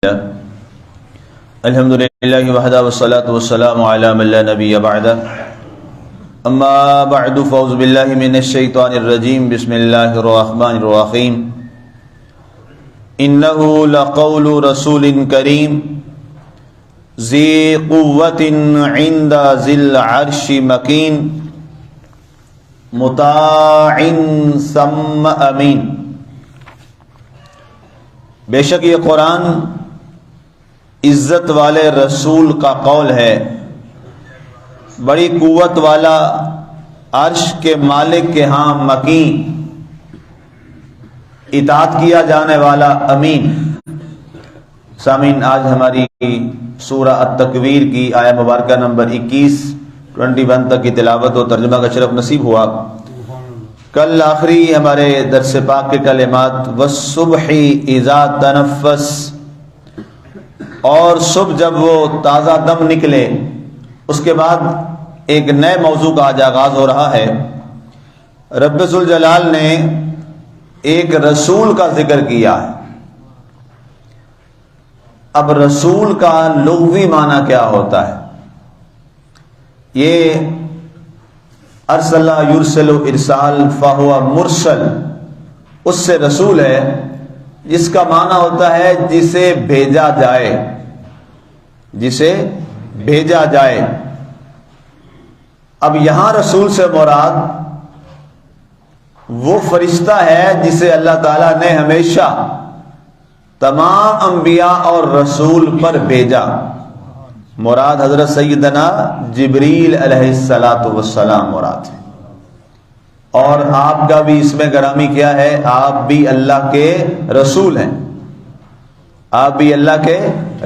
الحمد لله وحده والصلاة والسلام على من لا نبي بعده اما بعد فاعوذ بالله من الشيطان الرجيم بسم الله الرحمن الرحيم انه لقول رسول كريم ذي قوة عند ذي العرش مكين مطاع ثم امین۔ بے شک یہ قرآن عزت والے رسول کا قول ہے، بڑی قوت والا، عرش کے مالک کے ہاں مکین، اطاعت کیا جانے والا، امین۔ سامعین، آج ہماری سورہ التکویر کی آیہ مبارکہ نمبر 21 تک کی تلاوت و ترجمہ کا شرف نصیب ہوا۔ کل آخری ہمارے درس پاک کے کلمات والصبح اذا تنفس، اور صبح جب وہ تازہ دم نکلے، اس کے بعد ایک نئے موضوع کا آج آغاز ہو رہا ہے۔ رب ذوالجلال نے ایک رسول کا ذکر کیا ہے۔ اب رسول کا لغوی معنی کیا ہوتا ہے؟ یہ ارسل یرسل ارسال فہو مرسل، اس سے رسول ہے جس کا معنی ہوتا ہے جسے بھیجا جائے، جسے بھیجا جائے۔ اب یہاں رسول سے مراد وہ فرشتہ ہے جسے اللہ تعالیٰ نے ہمیشہ تمام انبیاء اور رسول پر بھیجا۔ مراد حضرت سیدنا جبریل علیہ السلام مراد ہے۔ اور آپ کا بھی اس میں گرامی کیا ہے؟ آپ بھی اللہ کے رسول ہیں، آپ بھی اللہ کے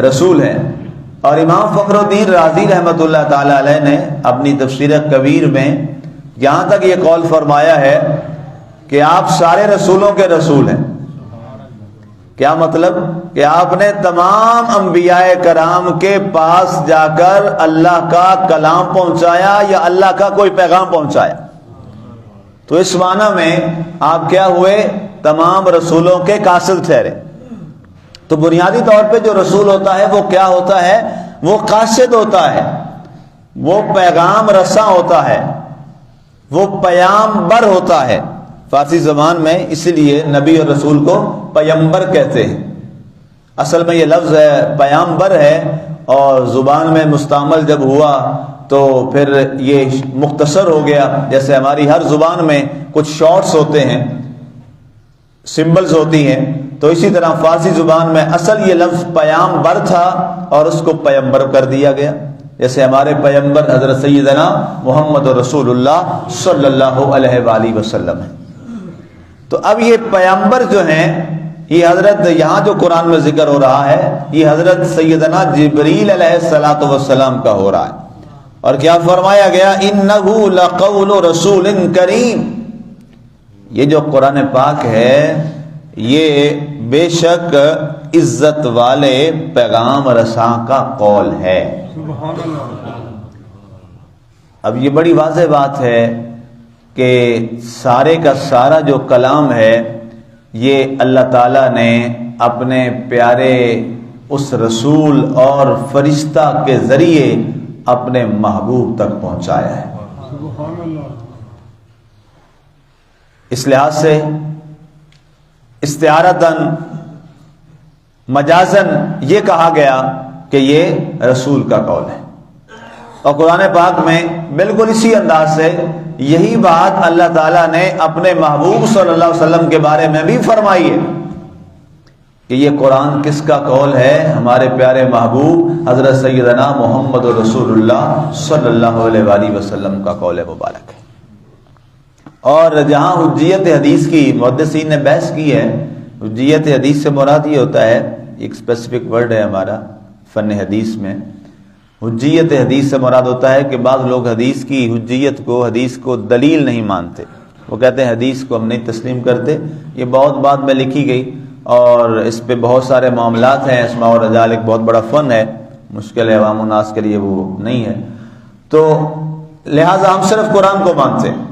رسول ہیں۔ اور امام فخر الدین رازی رحمۃ اللہ تعالی علیہ نے اپنی تفسیر کبیر میں یہاں تک یہ قول فرمایا ہے کہ آپ سارے رسولوں کے رسول ہیں۔ کیا مطلب؟ کہ آپ نے تمام انبیاء کرام کے پاس جا کر اللہ کا کلام پہنچایا یا اللہ کا کوئی پیغام پہنچایا۔ تو اس معنی میں آپ کیا ہوئے؟ تمام رسولوں کے قاصد ٹھہرے۔ تو بنیادی طور پہ جو رسول ہوتا ہے وہ کیا ہوتا ہے؟ وہ قاصد ہوتا ہے، وہ پیغام رساں ہوتا ہے، وہ پیامبر ہوتا ہے۔ فارسی زبان میں اسی لیے نبی اور رسول کو پیمبر کہتے ہیں۔ اصل میں یہ لفظ ہے پیامبر ہے، اور زبان میں مستعمل جب ہوا تو پھر یہ مختصر ہو گیا۔ جیسے ہماری ہر زبان میں کچھ شارٹس ہوتے ہیں، سمبلز ہوتی ہیں، تو اسی طرح فارسی زبان میں اصل یہ لفظ پیامبر تھا اور اس کو پیمبر کر دیا گیا۔ جیسے ہمارے پیمبر حضرت سیدنا محمد رسول اللہ صلی اللہ علیہ وآلہ وسلم ہیں۔ تو اب یہ پیمبر جو ہیں، یہ حضرت یہاں جو قرآن میں ذکر ہو رہا ہے، یہ حضرت سیدنا جبریل علیہ السلام کا ہو رہا ہے۔ اور کیا فرمایا گیا؟ انہ لقول رسول کریم، یہ جو قرآن پاک ہے یہ بے شک عزت والے پیغام رساں کا قول ہے۔ اب یہ بڑی واضح بات ہے کہ سارے کا سارا جو کلام ہے یہ اللہ تعالیٰ نے اپنے پیارے اس رسول اور فرشتہ کے ذریعے اپنے محبوب تک پہنچایا ہے۔ اس لحاظ سے استعارتاً مجازاً یہ کہا گیا کہ یہ رسول کا قول ہے۔ اور قرآن پاک میں بالکل اسی انداز سے یہی بات اللہ تعالیٰ نے اپنے محبوب صلی اللہ علیہ وسلم کے بارے میں بھی فرمائی ہے کہ یہ قرآن کس کا قول ہے؟ ہمارے پیارے محبوب حضرت سیدنا محمد رسول اللہ صلی اللہ علیہ وآلہ وسلم کا قول مبارک ہے۔ اور جہاں حجیت حدیث کی محدثین نے بحث کی ہے، حجیت حدیث سے مراد یہ ہوتا ہے، ایک اسپیسیفک ورڈ ہے ہمارا فن حدیث میں، حجیت حدیث سے مراد ہوتا ہے کہ بعض لوگ حدیث کی حجیت کو، حدیث کو دلیل نہیں مانتے، وہ کہتے ہیں حدیث کو ہم نہیں تسلیم کرتے۔ یہ بہت بعد میں لکھی گئی اور اس پہ بہت سارے معاملات ہیں، اسماء و رجال ایک بہت بڑا فن ہے، مشکل ہے عوام الناس کے لیے وہ نہیں ہے، تو لہٰذا ہم صرف قرآن کو مانتے ہیں۔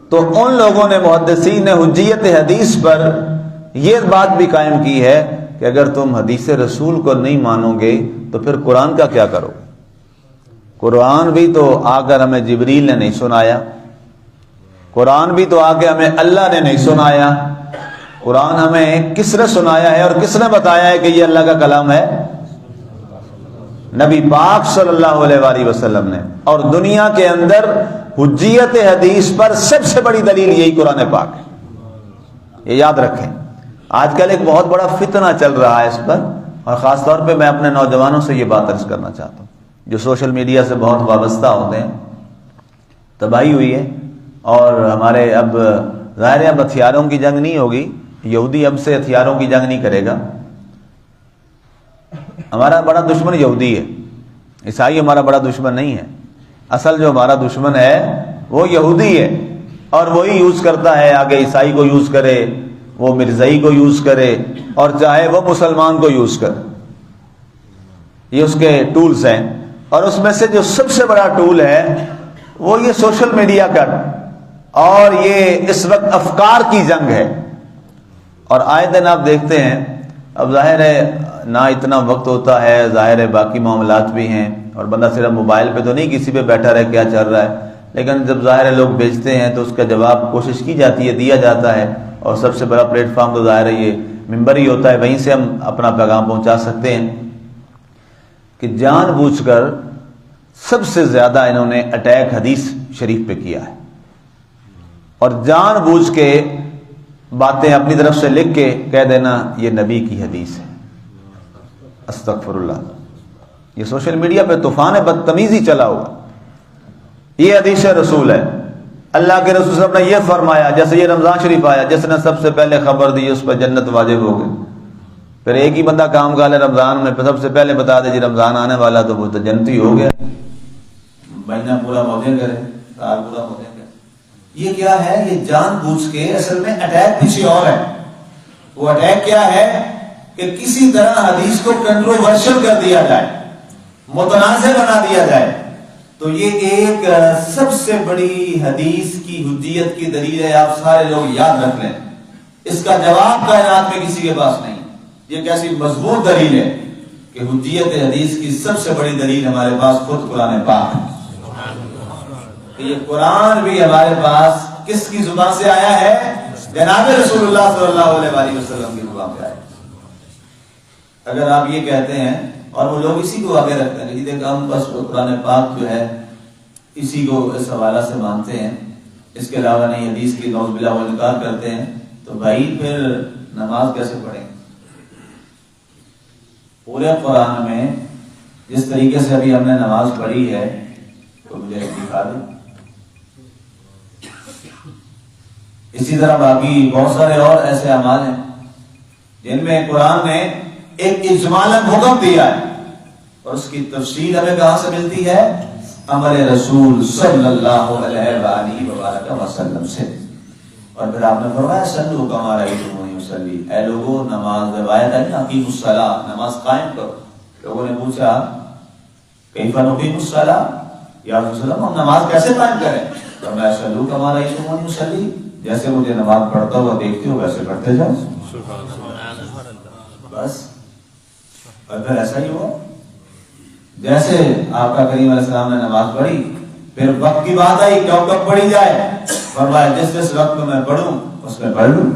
تو ان لوگوں نے محدثین نے حجیت حدیث پر یہ بات بھی قائم کی ہے کہ اگر تم حدیث رسول کو نہیں مانو گے تو پھر قرآن کا کیا کرو؟ قرآن بھی تو آ کر ہمیں جبریل نے نہیں سنایا، قرآن بھی تو آ کے ہمیں اللہ نے نہیں سنایا، قرآن ہمیں کس نے سنایا ہے اور کس نے بتایا ہے کہ یہ اللہ کا کلام ہے؟ نبی پاک صلی اللہ علیہ وآلہ وسلم نے۔ اور دنیا کے اندر حجیت حدیث پر سب سے بڑی دلیل یہی قرآن پاک ہے، یہ یاد رکھیں۔ آج کل ایک بہت بڑا فتنہ چل رہا ہے اس پر، اور خاص طور پہ میں اپنے نوجوانوں سے یہ بات عرض کرنا چاہتا ہوں جو سوشل میڈیا سے بہت وابستہ ہوتے ہیں۔ تباہی ہوئی ہے، اور ہمارے اب ظاہر ہے اب ہتھیاروں کی جنگ نہیں ہوگی، یہودی اب سے ہتھیاروں کی جنگ نہیں کرے گا۔ ہمارا بڑا دشمن یہودی ہے، عیسائی ہمارا بڑا دشمن نہیں ہے۔ اصل جو ہمارا دشمن ہے وہ یہودی ہے، اور وہی یوز کرتا ہے، آگے عیسائی کو یوز کرے، وہ مرزائی کو یوز کرے، اور چاہے وہ مسلمان کو یوز کرے، یہ اس کے ٹولز ہیں۔ اور اس میں سے جو سب سے بڑا ٹول ہے وہ یہ سوشل میڈیا کا، اور یہ اس وقت افکار کی جنگ ہے۔ اور آئے دن آپ دیکھتے ہیں، اب ظاہر ہے نہ اتنا وقت ہوتا ہے، ظاہر ہے باقی معاملات بھی ہیں، اور بندہ صرف موبائل پہ تو نہیں کسی پہ بیٹھا رہے کیا چل رہا ہے، لیکن جب ظاہر ہے لوگ بیچتے ہیں تو اس کا جواب کوشش کی جاتی ہے، دیا جاتا ہے، اور سب سے بڑا پلیٹ فارم تو ظاہر ہے یہ ممبر ہی ہوتا ہے، وہیں سے ہم اپنا پیغام پہنچا سکتے ہیں۔ کہ جان بوجھ کر سب سے زیادہ انہوں نے اٹیک حدیث شریف پہ کیا ہے، اور جان بوجھ کے باتیں اپنی طرف سے لکھ کے کہہ دینا یہ نبی کی حدیث ہے۔ استغفر اللہ، یہ سوشل میڈیا پہ طوفان بدتمیزی چلا ہوا، یہ حدیث رسول ہے۔ اللہ کے رسول صلی اللہ علیہ وسلم نے یہ فرمایا، جیسے یہ رمضان شریف آیا، جس نے سب سے پہلے خبر دی اس پر جنت واجب ہو گئی۔ پھر ایک ہی بندہ کام کا لے رمضان میں سب سے پہلے بتا دے جی رمضان آنے والا، تو وہ تو جنتی ہو گیا، مہینہ پورا موجے کرے، سال پورا موجے کرے۔ یہ کیا ہے؟ یہ جان بوجھ کے، اصل میں اٹیک کسی اور ہے۔ وہ اٹیک کیا ہے کہ کسی طرح حدیث کو کنٹروورشل کر دیا جائے، متنازع بنا دیا جائے۔ تو یہ ایک سب سے بڑی حدیث کی حجیت کی دلیل ہے، آپ سارے لوگ یاد رکھ لیں، اس کا جواب کائنات میں کسی کے پاس نہیں۔ یہ کیسی مضبوط دلیل ہے کہ حجیت حدیث کی سب سے بڑی دلیل ہمارے پاس خود قرآن پاک ہے۔ کہ یہ قرآن بھی ہمارے پاس کس کی زبان سے آیا ہے؟ جناب رسول اللہ صلی اللہ علیہ وآلہ وسلم کی زبان سے آیا۔ اگر آپ یہ کہتے ہیں، اور وہ لوگ اسی کو آگے رکھتے ہیں کہ دیکھ ہم بس قرآن پاک جو ہے اسی کو اس حوالہ سے مانتے ہیں، اس کے علاوہ نہیں حدیث کی نعوذ باللہ و انکار کرتے ہیں، تو بھائی پھر نماز کیسے پڑھیں؟ پورے قرآن میں جس طریقے سے ابھی ہم نے نماز پڑھی ہے تو مجھے دکھا دیں۔ اسی طرح باقی بہت سارے اور ایسے اعمال ہیں جن میں قرآن نے ایک اجمالاً حکم دیا ہے، اور اس کی تفصیل ہمیں کہاں سے ملتی ہے؟ امر رسول صلی اللہ علیہ وآلہ وسلم سے۔ اور پھر آپ نے فرمایا صلو کما رأیتمونی اصلی، اے لوگوں نماز، روایت ہے نا اقیموا الصلاۃ، نماز قائم کرو۔ لوگوں نے پوچھا کیف نقیم الصلاۃ، یا رسول اللہ ہم نماز کیسے قائم کریں؟ فرمایا صلو کما رأیتمونی اصلی، جیسے مجھے نماز پڑھتا ہوا دیکھتے ہو ویسے پڑھتے جاؤ، بس۔ اور پھر ایسا ہی ہوا، جیسے آپ کا کریم علیہ السلام نے نماز پڑھی، پھر وقت کی بات آئی کب پڑھی جائے، فرمایا جس وقت میں پڑھوں اس میں پڑھ لوں۔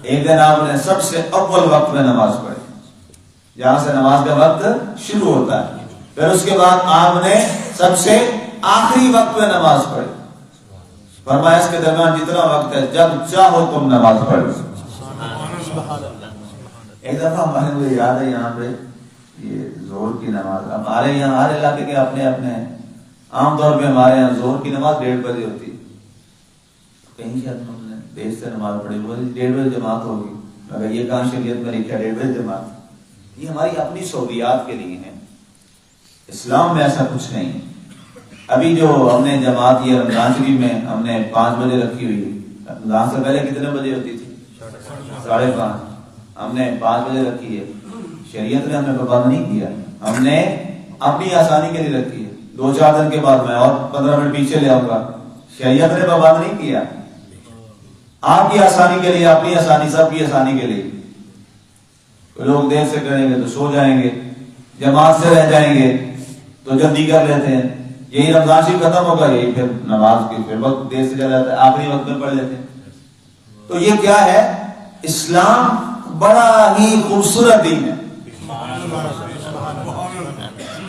ایک دن آپ نے سب سے اول وقت میں نماز پڑھی، جہاں سے نماز کا وقت شروع ہوتا ہے، پھر اس کے بعد آپ نے سب سے آخری وقت میں نماز پڑھی، فرمایا اس کے درمیان جتنا وقت ہے جب چاہو تم نماز پڑھو۔ ایک دفعہ ہمارے مجھے یاد ہے یہاں پہ یہ زور کی نماز، ہمارے یہاں ہر علاقے کے اپنے اپنے ہیں، عام طور پہ ہمارے یہاں زور کی نماز 1:30 بجے ہوتی ہے، کہیں شاید ہم نے دیر سے نماز پڑھی، 1:30 بجے جماعت ہوگی، مگر یہ کہاں شریعت میں لکھا 1:30 بجے جماعت؟ یہ ہماری اپنی سہولیات کے لیے ہے، اسلام میں ایسا کچھ نہیں ہے۔ ابھی جو ہم نے جماعت یہ رمضان شریف میں ہم نے 5 بجے رکھی ہوئی، رمضان سے پہلے کتنے بجے ہوتی تھی؟ 5:30، ہم نے 5 بجے رکھی ہے۔ شریعت نے ہمیں پابند نہیں کیا، ہم نے اپنی آسانی کے لیے رکھی ہے۔ 2-4 دن کے بعد میں اور 15 منٹ پیچھے لے آؤں گا، شریعت نے پابند نہیں کیا، آپ کی آسانی کے لیے، اپنی آسانی، سب کی آسانی کے لیے۔ لوگ دیر سے کریں گے تو سو جائیں گے، جماعت سے رہ جائیں گے تو جلدی کر لیتے ہیں، یہی رمضان شریف ختم ہوگا یہی پھر نماز کی پھر وقت دیر سے چلا جاتا ہے، آخری وقت میں پڑھ لیتے ہیں۔ تو یہ کیا ہے؟ اسلام بڑا ہی خوبصورت دین ہے۔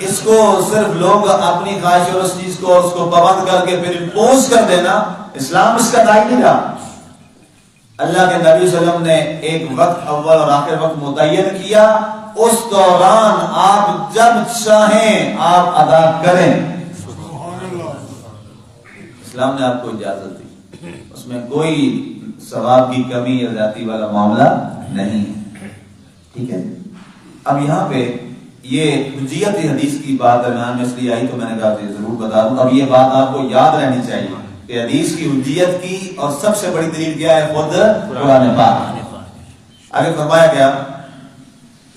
اس کو صرف لوگ اپنی خواہش اور اس چیز کو اس کو پابند کر کے پھر امپوز کر دینا، اسلام اس کا داعی نہیں رہا۔ اللہ کے نبی صلی اللہ علیہ وسلم نے ایک وقت اول اور آخر وقت متعین کیا، اس دوران آپ جب چاہیں آپ ادا کریں، اسلام نے آپ کو اجازت دی، اس میں کوئی ثواب کی کمی یا زیادتی والا معاملہ نہیں ہے، ٹھیک ہے۔ اب یہاں پہ یہ حجیت حدیث کی بات درمیان میں اس لیے آئی تو میں نے کہا کہ ضرور بتا دوں۔ اب یہ بات آپ کو یاد رہنی چاہیے کہ حدیث کی حجیت کی اور سب سے بڑی دلیل کیا ہے؟ خود قرآن پاک۔ آگے فرمایا گیا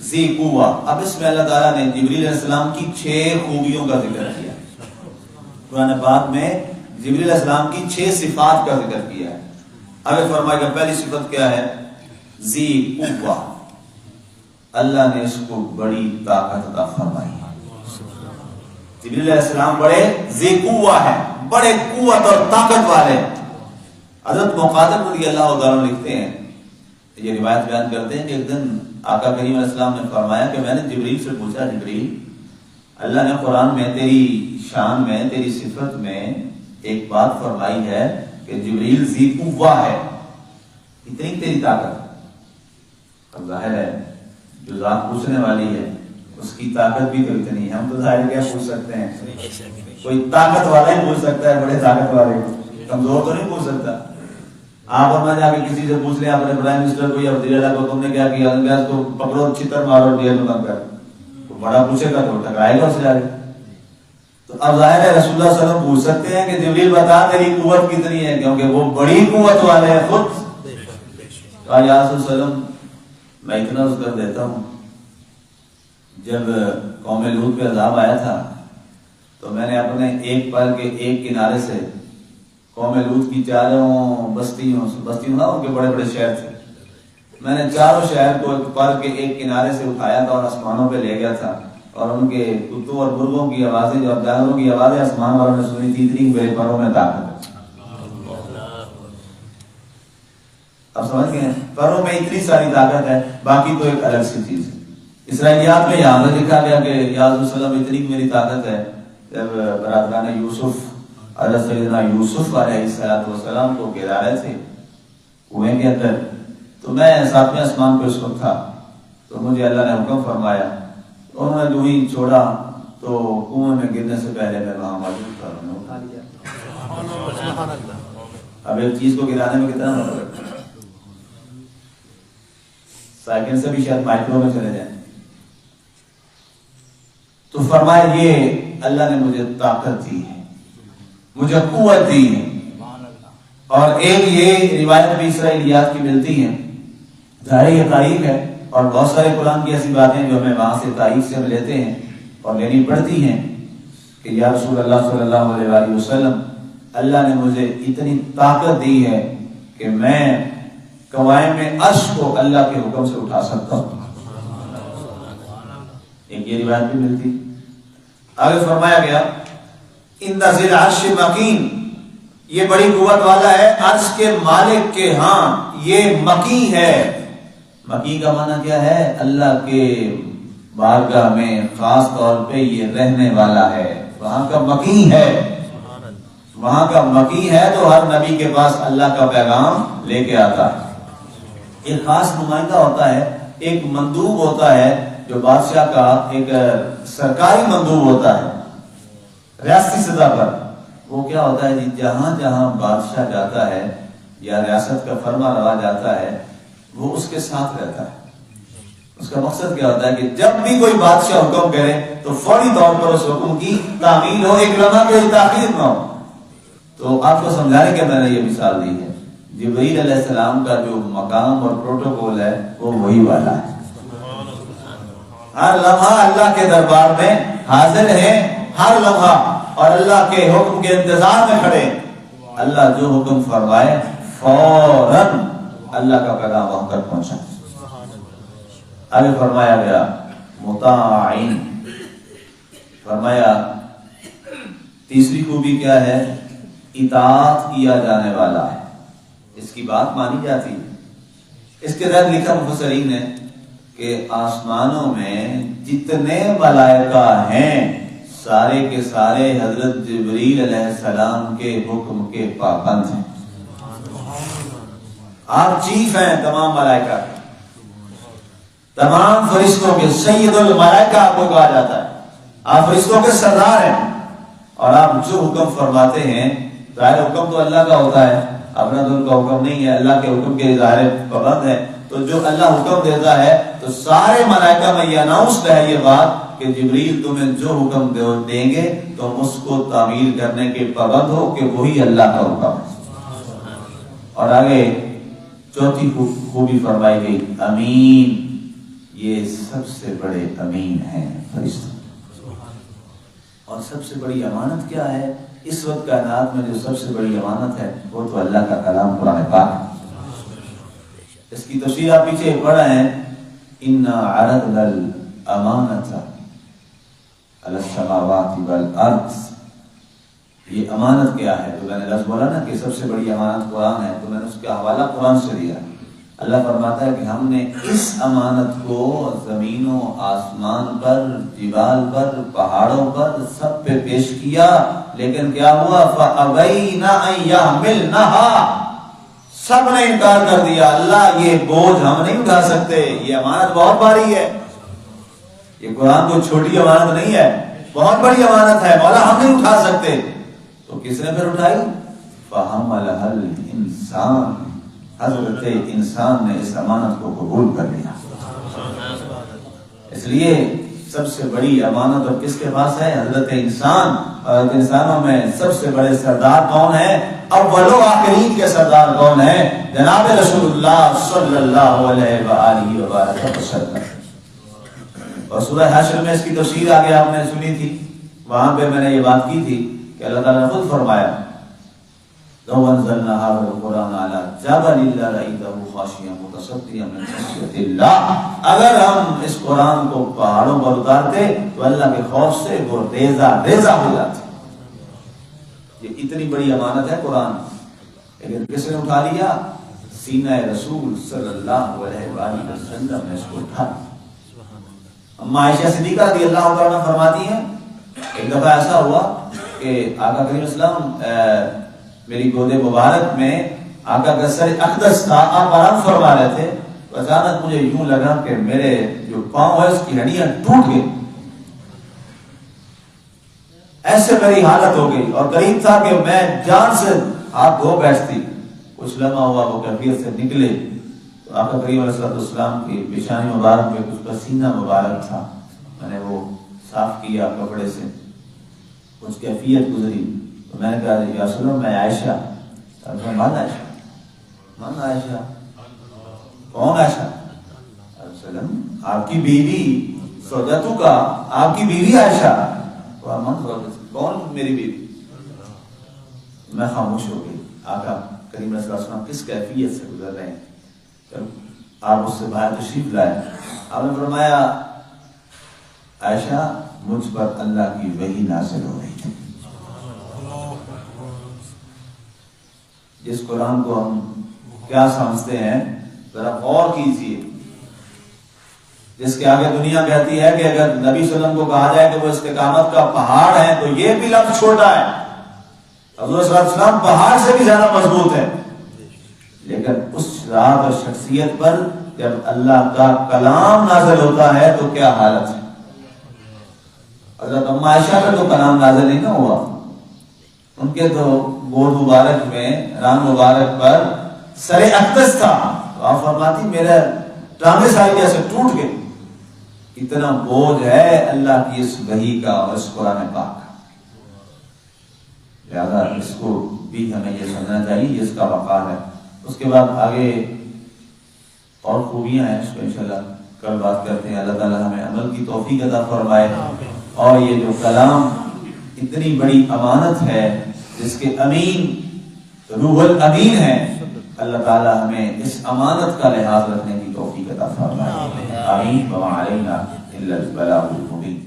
ذی قوہ، اب اس میں اللہ تعالیٰ نے جبریل علیہ السلام کی 6 خوبیوں کا ذکر کیا۔ قرآن پاک میں جبریل علیہ السلام کی 6 صفات کا ذکر کیا ہے۔ آگے فرمایا گیا پہلی صفت کیا ہے؟ ذی قوہ، اللہ نے اس کو بڑی طاقت عطا فرمائی۔ جبریل علیہ السلام بڑے ذی قوہ ہیں، بڑے قوت اور طاقت والے۔ حضرت مقاتل رضی اللہ عنہ لکھتے ہیں، یہ روایت بیان کرتے ہیں کہ ایک دن آقا کریم علیہ السلام نے فرمایا کہ میں نے جبریل سے پوچھا، جبریل اللہ نے قرآن میں تیری شان میں تیری صفت میں ایک بات فرمائی ہے کہ جبریل ذی قوہ ہے، اتنی تیری طاقت۔ اب ظاہر ہے جو ذات پوچھنے والی ہے اس کی طاقت بھی تو اتنی ہے، ہم تو ظاہر کیا پوچھ سکتے ہیں؟ کوئی طاقت والا ہی پوچھ سکتا ہے، بڑے طاقت والے، کمزور تو نہیں پوچھ سکتا۔ آپ اور میں جا کے کسی سے پوچھ لیں اپنے پرائم منسٹر کو یا وزیر اعلیٰ کو تم نے کیا کیا، گیس کو پکڑو چھتر مارو ڈیل ختم کر، تو بڑا پوچھے گا تو ٹکرائے گا اس سے آگے۔ تو اب ظاہر ہے رسول اللہ صلی اللہ علیہ وسلم پوچھ سکتے ہیں کہ جبریل بتا تیری قوت کتنی ہے، کیونکہ وہ بڑی قوت والے ہیں خود۔ کہا یا رسول اللہ علیہ وسلم میں اتنا عرض کر دیتا ہوں، جب قوم لوط پہ عذاب آیا تھا تو میں نے اپنے ایک پر کے ایک کنارے سے قوم لوط کی چاروں بستیوں نا ان کے بڑے بڑے شہر تھے، میں نے چاروں شہر کو ایک پر کے ایک کنارے سے اٹھایا تھا اور آسمانوں پہ لے گیا تھا، اور ان کے کتوں اور مرغوں کی آوازیں اور جانوروں کی آوازیں آسمان والوں نے سنی تھی، اتنی میرے پروں میں طاقت۔ اب سمجھ گئے، پروں میں اتنی ساری طاقت ہے، باقی تو ایک الگ سی چیز ہے۔ اسرائیلیات میں یہاں پر لکھا گیا کہ یا رسول اللہ وسلم اتنی میری طاقت ہے، جب برادران یوسف حضرت سیدنا یوسف علیہ السلام کو گرا رہے تھے کنویں کے اندر، تو میں 7ویں آسمان پہ اس وقت تھا، تو مجھے اللہ نے حکم فرمایا، انہوں نے جو ہی چھوڑا تو کنویں میں گرنے سے پہلے میں وہاں موجود تھا، انہوں نے اٹھا لیا۔ اب ایک چیز کو گرانے میں کتنا وقت لگتا ہے؟ سیکنڈ سے بھی شاید مائکرو میں چلے جائیں۔ تو فرمایا یہ اللہ نے مجھے طاقت دی ہے، مجھے قوت دی ہے۔ اور ایک یہ روایت بھی اسرائیلیات کی ملتی ہیں، ظاہر یہ تاریخ ہے، اور بہت سارے قرآن کی ایسی باتیں جو ہمیں وہاں سے تاریخ سے ہم لیتے ہیں اور لینی پڑتی ہیں کہ یا رسول اللہ صلی اللہ علیہ وآلہ وسلم اللہ نے مجھے اتنی طاقت دی ہے کہ میں قوائم عرش کو اللہ کے حکم سے اٹھا سکتا ہوں۔ ایک یہ روایت بھی ملتی۔ آگے فرمایا گیا ان ذی العرش مکین، یہ بڑی قوت والا ہے، عرش کے مالک کے ہاں یہ مکی ہے۔ مکی کا معنی کیا ہے؟ اللہ کے بارگاہ میں خاص طور پہ یہ رہنے والا ہے، وہاں کا مکی ہے، وہاں کا مکی ہے تو ہر نبی کے پاس اللہ کا پیغام لے کے آتا ہے۔ ایک خاص نمائندہ ہوتا ہے، ایک مندوب ہوتا ہے جو بادشاہ کا ایک سرکاری مندوب ہوتا ہے ریاستی سطح پر۔ وہ کیا ہوتا ہے جی، جہاں جہاں بادشاہ جاتا ہے یا ریاست کا فرما روا جاتا ہے وہ اس کے ساتھ رہتا ہے۔ اس کا مقصد کیا ہوتا ہے کہ جب بھی کوئی بادشاہ حکم کرے تو فوری طور پر اس حکم کی تعمیل ہو، ایک لمحہ کوئی تاخیر نہ ہو۔ تو آپ کو سمجھانے کے میں نے یہ مثال دی ہے، جبرائیل علیہ السلام کا جو مقام اور پروٹوکول ہے وہ وہی والا ہے، ہر لمحہ اللہ کے دربار میں حاضر ہیں، ہر لمحہ، اور اللہ کے حکم کے انتظار میں کھڑے۔ اللہ جو حکم فرمائے فوراً اللہ کا پیغام وہاں تک پہنچا۔ آگے فرمایا گیا مطاعن، فرمایا تیسری خوبی کیا ہے؟ اطاعت کیا جانے والا ہے، اس کی بات مانی جاتی ہے۔ اس کے تحت لکھا مفسرین نے کہ آسمانوں میں جتنے ملائکہ ہیں سارے کے سارے حضرت جبریل علیہ السلام کے حکم کے پابند ہیں۔ آپ چیف ہیں تمام ملائکہ کے، تمام فرشتوں کے سید الملائکہ آپ کو کہا جاتا ہے، آپ فرشتوں کے سردار ہیں، اور آپ جو حکم فرماتے ہیں، ظاہر حکم تو اللہ کا ہوتا ہے، اپنا تو ان کا حکم نہیں ہے، اللہ کے حکم کے ظاہر پابند ہے، تو جو اللہ حکم دیتا ہے تو سارے ملائکہ میں یہ اناؤنس ہے یہ بات کہ جبریل تمہیں جو حکم دیں گے تم اس کو تعمیل کرنے کے پابند ہو کہ وہی اللہ کا حکم ہے۔ اور آگے چوتھی خوبی فرمائی گئی امین، یہ سب سے بڑے امین ہیں فرشتے۔ اور سب سے بڑی امانت کیا ہے؟ اس وقت کائنات میں جو سب سے بڑی امانت ہے وہ تو اللہ کا کلام قرآن پاک ہے۔ اس کی تفسیر آپ پیچھے پڑھ رہے ہیں، اِنَّا عَرَضْنَا الْأَمَانَةَ عَلَى السَّمَاوَاتِ وَالْأَرْضِ۔ یہ امانت کیا ہے؟ جو میں نے لفظ بولا نا کہ سب سے بڑی امانت قرآن ہے، تو میں نے اس کا حوالہ قرآن سے دیا۔ اللہ فرماتا ہے کہ ہم نے اس امانت کو زمین و آسمان پر، جبال پر، پہاڑوں پر سب پہ پیش کیا، لیکن کیا ہوا؟ فَأَبَيْنَ أَن يَحْمِلْنَهَا، سب نے انکار کر دیا، اللہ یہ بوجھ ہم نہیں اٹھا سکتے، یہ امانت بہت بھاری ہے، یہ قرآن کوئی چھوٹی امانت نہیں ہے، بہت بڑی امانت ہے، مولا ہم نہیں اٹھا سکتے۔ تو کس نے پھر اٹھائی؟ فَحَمَلَهَا الْإِنسَانُ، حضرت انسان نے اس امانت کو قبول کر لیا۔ اس لیے سب سے بڑی امانت اور کس کے پاس ہے؟ حضرت انسان۔ اور انسانوں میں سب سے بڑے سردار کون ہیں؟ اول و آخرین کے سردار کون ہیں؟ جناب رسول اللہ صلی اللہ علیہ وآلہ وبارک وسلم۔ اور سورہ حشر میں اس کی تفسیر آگے آپ نے سنی تھی، وہاں پہ میں نے یہ بات کی تھی کہ اللہ تعالیٰ نے خود فرمایا لو انزلنا هذا القرآن على جبل لرأيته خاشعا متصدعا من خشية الله، اگر ہم اس قرآن کو پہاڑوں پر اتارتے تو اللہ کے خوف سے وہ ریزہ ریزہ ہو جاتے۔ یہ اتنی بڑی امانت ہے قرآن، لیکن کس نے اٹھا لیا؟ سینہ رسول صلی اللہ علیہ وآلہ وسلم نے اس کو اٹھا۔ اما عائشہ صدیقہ رضی اللہ عنہا فرماتی ہیں ایک دفعہ ایسا ہوا کہ آقا کریم اسلام میری گود مبارک میں آقا کا سر اقدس تھا، آپ آرام فرما رہے تھے، تو اچانک مجھے یوں لگا کہ میرے جو پاؤں ہے اس کی ہڈیاں ٹوٹ گئی، ایسے میری حالت ہو گئی، اور قریب تھا کہ میں جان سے ہاتھ دھو بیٹھتی۔ کچھ لمحہ ہوا وہ کیفیت سے نکلے تو آقا کریم علیہ السلام کی پیشانی مبارک میں کچھ پسینہ مبارک تھا، میں نے وہ صاف کیا کپڑے سے، کچھ کیفیت گزری تو میں نے کہا یا رسول اللہ میں عائشہ، من عائشہ، من عائشہ، کون عائشہ؟ آپ کی بیوی سوجاتو کا، آپ کی بیوی عائشہ، کون میری بیوی؟ میں خاموش ہو گئی۔ آقا کریم صلی اللہ علیہ وسلم کس کیفیت سے گزر رہے ہیں، آپ اس سے باہر تشریف لائے، آپ نے فرمایا عائشہ مجھ پر اللہ کی وحی نازل ہو رہی تھی۔ جس قرآن کو ہم کیا سمجھتے ہیں ذرا غور کیجیے، جس کے آگے دنیا کہتی ہے کہ اگر نبی صلی اللہ علیہ وسلم کو کہا جائے کہ وہ استقامت کا پہاڑ ہے تو یہ بھی لفظ چھوٹا ہے، حضور صلی اللہ علیہ وسلم پہاڑ سے بھی زیادہ مضبوط ہے، لیکن اس ذات اور شخصیت پر جب اللہ کا کلام نازل ہوتا ہے تو کیا حالت ہے۔ حضرت اما عائشہ کا تو کلام نازل نہیں نہ ہوا، ان کے تو گود مبارک میں ران مبارک پر سر اقدس تھا، تو آپ فرماتی میرا ٹانگیں ساری جیسے ٹوٹ گئی، اتنا بوجھ ہے اللہ کی اس وحی کا اور اس قرآن پاک کا، لہذا اس کو بھی ہمیں یہ سمجھنا چاہیے اس کا وقار ہے۔ اس کے بعد آگے اور خوبیاں ہیں، اس کو انشاءاللہ کل بات کرتے ہیں۔ اللہ تعالیٰ ہمیں عمل کی توفیق عطا فرمائے، اور یہ جو کلام اتنی بڑی امانت ہے جس کے امین روح الامین ہے، اللہ تعالیٰ ہمیں اس امانت کا لحاظ رکھنے کی توفیق عطا فرمائے۔ آمین وما علینا الا البلاغ المبین.